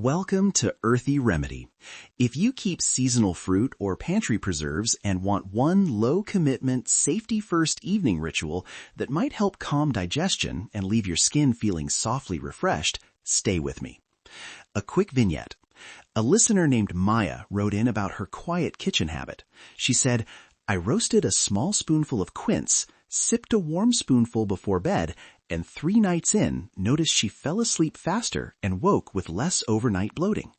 Welcome to Earthy Remedy. If you keep seasonal fruit or pantry preserves and want one low-commitment, safety-first evening ritual that might help calm digestion and leave your skin feeling softly refreshed, stay with me. A quick vignette. A listener named Maya wrote in about her quiet kitchen habit. She said, "I roasted a small spoonful of quince, sipped a warm spoonful before bed, and 3 nights in, noticed she fell asleep faster and woke with less overnight bloating."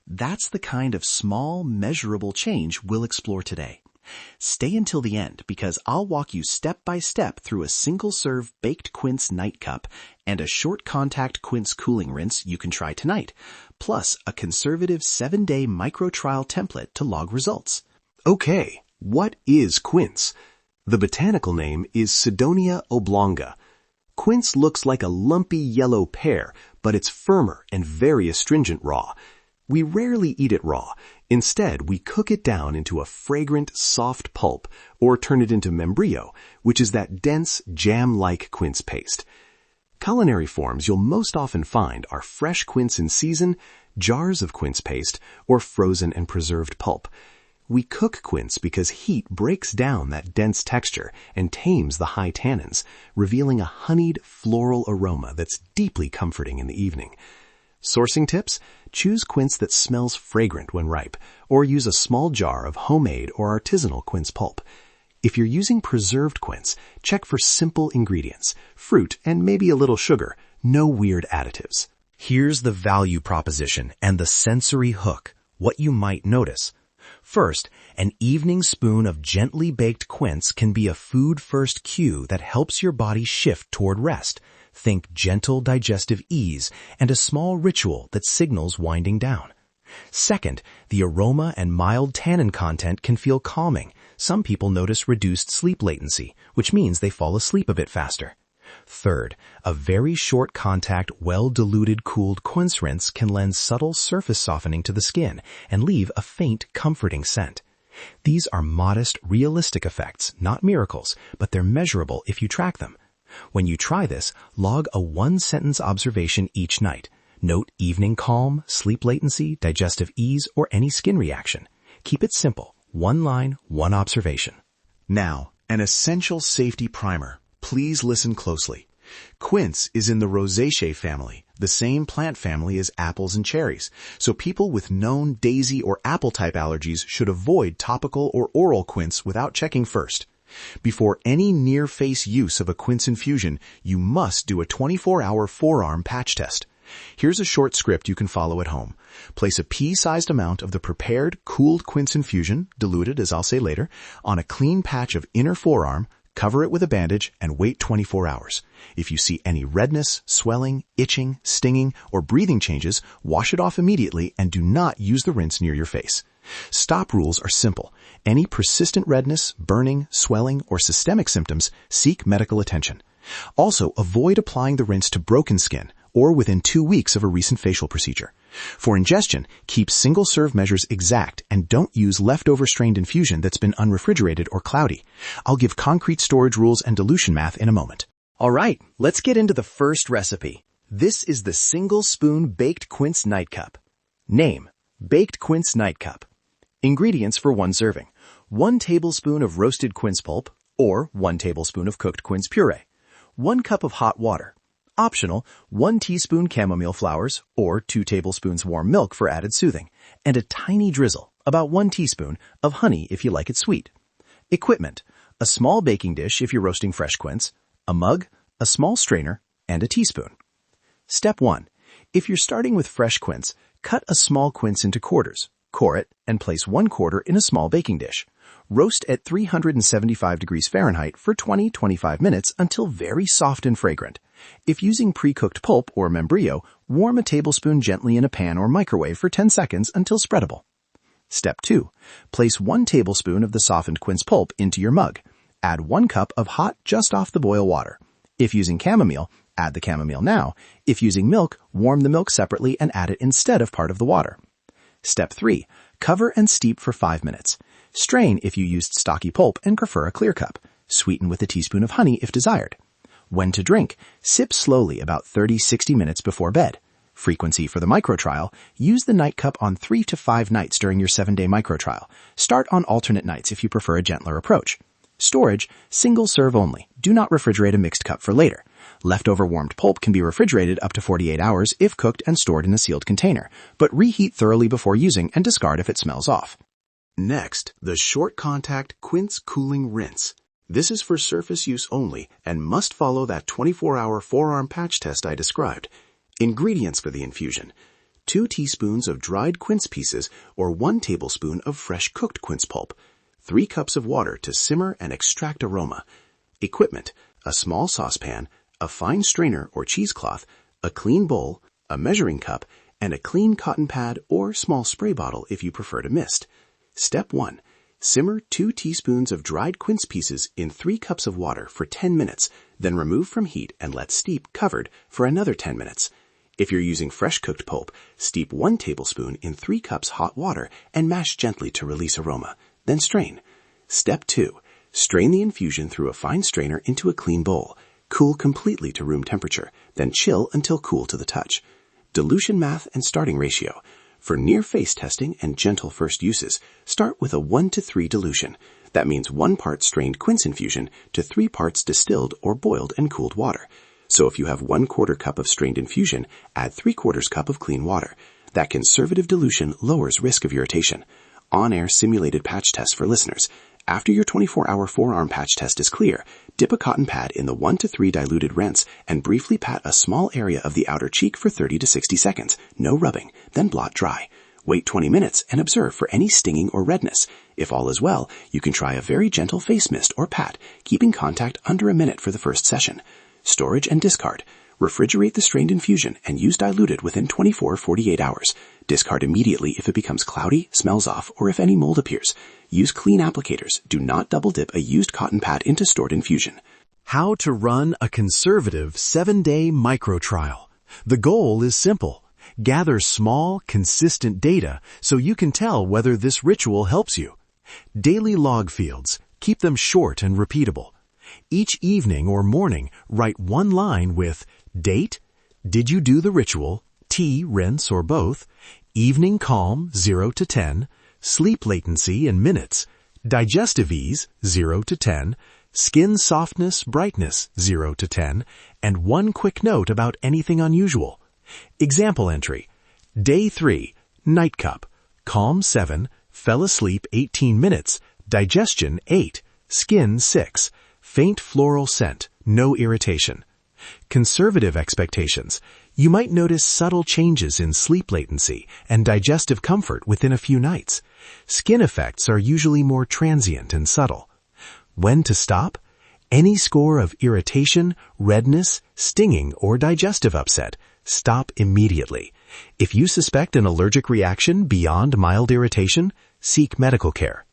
That's the kind of small, measurable change we'll explore today. Stay until the end because I'll walk you step by step through a single-serve Baked Quince Night Cup and a short-contact Quince Cooling Rinse you can try tonight, plus a conservative 7-day microtrial template to log results. Okay, what is quince? The botanical name is Sidonia oblonga. Quince looks like a lumpy yellow pear, but it's firmer and very astringent raw. We rarely eat it raw. Instead, we cook it down into a fragrant, soft pulp, or turn it into membrillo, which is that dense, jam-like quince paste. Culinary forms you'll most often find are fresh quince in season, jars of quince paste, or frozen and preserved pulp. We cook quince because heat breaks down that dense texture and tames the high tannins, revealing a honeyed, floral aroma that's deeply comforting in the evening. Sourcing tips? Choose quince that smells fragrant when ripe, or use a small jar of homemade or artisanal quince pulp. If you're using preserved quince, check for simple ingredients, fruit, and maybe a little sugar. No weird additives. Here's the value proposition and the sensory hook, what you might notice. First, an evening spoon of gently baked quince can be a food-first cue that helps your body shift toward rest. Think gentle digestive ease and a small ritual that signals winding down. Second, the aroma and mild tannin content can feel calming. Some people notice reduced sleep latency, which means they fall asleep a bit faster. Third, a very short contact, well-diluted cooled quince rinse can lend subtle surface softening to the skin and leave a faint, comforting scent. These are modest, realistic effects, not miracles, but they're measurable if you track them. When you try this, log a 1-sentence observation each night. Note evening calm, sleep latency, digestive ease, or any skin reaction. Keep it simple. 1 line, 1 observation. Now, an essential safety primer. Please listen closely. Quince is in the Rosaceae family, the same plant family as apples and cherries, so people with known daisy or apple-type allergies should avoid topical or oral quince without checking first. Before any near-face use of a quince infusion, you must do a 24-hour forearm patch test. Here's a short script you can follow at home. Place a pea-sized amount of the prepared, cooled quince infusion, diluted as I'll say later, on a clean patch of inner forearm, cover it with a bandage, and wait 24 hours. If you see any redness, swelling, itching, stinging, or breathing changes, wash it off immediately and do not use the rinse near your face. Stop rules are simple. Any persistent redness, burning, swelling, or systemic symptoms, seek medical attention. Also, avoid applying the rinse to broken skin or within 2 weeks of a recent facial procedure. For ingestion, keep single-serve measures exact and don't use leftover strained infusion that's been unrefrigerated or cloudy. I'll give concrete storage rules and dilution math in a moment. All right, let's get into the first recipe. This is the single-spoon Baked Quince Night Cup. Name: Baked Quince Night Cup. Ingredients for 1 serving: 1 tablespoon of roasted quince pulp or 1 tablespoon of cooked quince puree, 1 cup of hot water. Optional, 1 teaspoon chamomile flowers or 2 tablespoons warm milk for added soothing, and a tiny drizzle, about 1 teaspoon, of honey if you like it sweet. Equipment: a small baking dish if you're roasting fresh quince, a mug, a small strainer, and a teaspoon. Step 1. If you're starting with fresh quince, cut a small quince into quarters, core it, and place 1 quarter in a small baking dish. Roast at 375 degrees Fahrenheit for 20-25 minutes until very soft and fragrant. If using pre-cooked pulp or membrillo, warm a tablespoon gently in a pan or microwave for 10 seconds until spreadable. Step 2. Place 1 tablespoon of the softened quince pulp into your mug. Add 1 cup of hot, just off the boil water. If using chamomile, add the chamomile now. If using milk, warm the milk separately and add it instead of part of the water. Step 3. Cover and steep for 5 minutes. Strain if you used stocky pulp and prefer a clear cup. Sweeten with a teaspoon of honey if desired. When to drink, sip slowly about 30-60 minutes before bed. Frequency for the microtrial, use the night cup on 3 to 5 nights during your 7-day microtrial. Start on alternate nights if you prefer a gentler approach. Storage, single serve only. Do not refrigerate a mixed cup for later. Leftover warmed pulp can be refrigerated up to 48 hours if cooked and stored in a sealed container, but reheat thoroughly before using and discard if it smells off. Next, the short contact Quince Cooling Rinse. This is for surface use only and must follow that 24-hour forearm patch test I described. Ingredients for the infusion: 2 teaspoons of dried quince pieces or 1 tablespoon of fresh cooked quince pulp, 3 cups of water to simmer and extract aroma. Equipment: a small saucepan, a fine strainer or cheesecloth, a clean bowl, a measuring cup, and a clean cotton pad or small spray bottle if you prefer to mist. Step 1. Simmer 2 teaspoons of dried quince pieces in 3 cups of water for 10 minutes, then remove from heat and let steep covered for another 10 minutes. If you're using fresh cooked pulp, steep 1 tablespoon in 3 cups hot water and mash gently to release aroma. Then strain. Step 2. Strain the infusion through a fine strainer into a clean bowl. Cool completely to room temperature, then chill until cool to the touch. Dilution math and starting ratio. For near-face testing and gentle first uses, start with a 1-to-3 dilution. That means 1 part strained quince infusion to 3 parts distilled or boiled and cooled water. So if you have 1/4 cup of strained infusion, add 3/4 cup of clean water. That conservative dilution lowers risk of irritation. On-air simulated patch test for listeners. After your 24-hour forearm patch test is clear, dip a cotton pad in the 1-to-3 diluted rinse and briefly pat a small area of the outer cheek for 30 to 60 seconds. No rubbing. Then blot dry. Wait 20 minutes and observe for any stinging or redness. If all is well, you can try a very gentle face mist or pat, keeping contact under a minute for the first session. Storage and discard. Refrigerate the strained infusion and use diluted within 24-48 hours. Discard immediately if it becomes cloudy, smells off, or if any mold appears. Use clean applicators. Do not double dip a used cotton pad into stored infusion. How to run a conservative 7-day microtrial. The goal is simple. Gather small, consistent data so you can tell whether this ritual helps you. Daily log fields. Keep them short and repeatable. Each evening or morning, write 1 line with date, did you do the ritual, tea, rinse, or both, evening calm, 0 to 10, sleep latency in minutes, digestive ease, 0 to 10, skin softness, brightness, 0 to 10, and 1 quick note about anything unusual. Example entry: Day 3, night cup, calm 7, fell asleep 18 minutes, digestion 8, skin 6, faint floral scent, no irritation. Conservative expectations. You might notice subtle changes in sleep latency and digestive comfort within a few nights. Skin effects are usually more transient and subtle. When to stop? Any score of irritation, redness, stinging, or digestive upset, stop immediately. If you suspect an allergic reaction beyond mild irritation, seek medical care.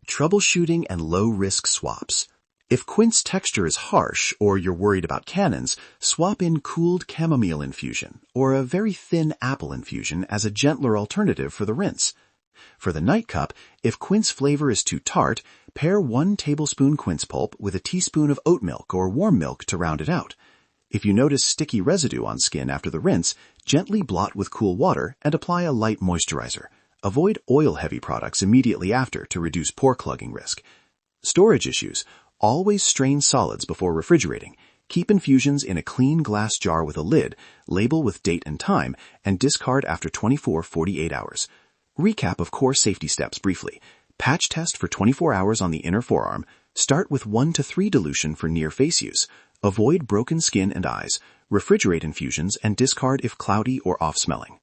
Troubleshooting and low-risk swaps. If quince texture is harsh or you're worried about cannons, swap in cooled chamomile infusion or a very thin apple infusion as a gentler alternative for the rinse. For the night cup, if quince flavor is too tart, pair 1 tablespoon quince pulp with a teaspoon of oat milk or warm milk to round it out. If you notice sticky residue on skin after the rinse, gently blot with cool water and apply a light moisturizer. Avoid oil-heavy products immediately after to reduce pore clogging risk. Storage issues. Always strain solids before refrigerating. Keep infusions in a clean glass jar with a lid, label with date and time, and discard after 24-48 hours. Recap of core safety steps briefly. Patch test for 24 hours on the inner forearm. Start with 1-to-3 dilution for near face use. Avoid broken skin and eyes. Refrigerate infusions and discard if cloudy or off-smelling.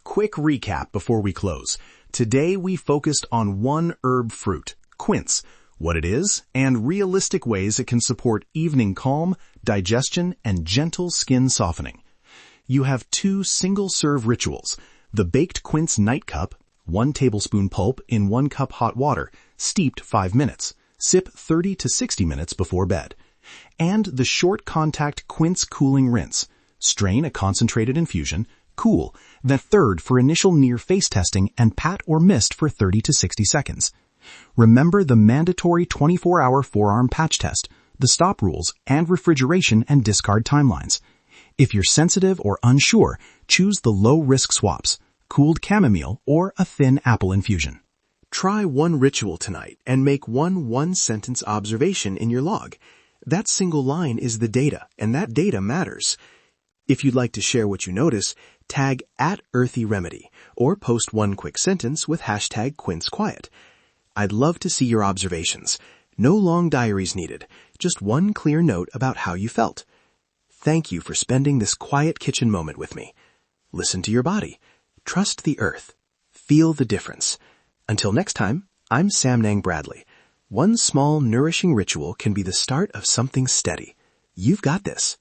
Quick recap before we close. Today we focused on 1 herb fruit, quince, what it is, and realistic ways it can support evening calm, digestion, and gentle skin softening. You have 2 single-serve rituals: the Baked Quince Night Cup, 1 tablespoon pulp in 1 cup hot water, steeped 5 minutes, sip 30 to 60 minutes before bed, and the Short Contact Quince Cooling Rinse. Strain a concentrated infusion, cool, then third for initial near-face testing and pat or mist for 30 to 60 seconds. Remember the mandatory 24-hour forearm patch test, the stop rules, and refrigeration and discard timelines. If you're sensitive or unsure, choose the low-risk swaps, cooled chamomile or a thin apple infusion. Try one ritual tonight and make one-sentence observation in your log. That single line is the data, and that data matters. If you'd like to share what you notice, tag @EarthyRemedy or post one quick sentence with hashtag Quince Quiet. I'd love to see your observations. No long diaries needed, just one clear note about how you felt. Thank you for spending this quiet kitchen moment with me. Listen to your body. Trust the earth. Feel the difference. Until next time, I'm Sam Nang Bradley. One small, nourishing ritual can be the start of something steady. You've got this.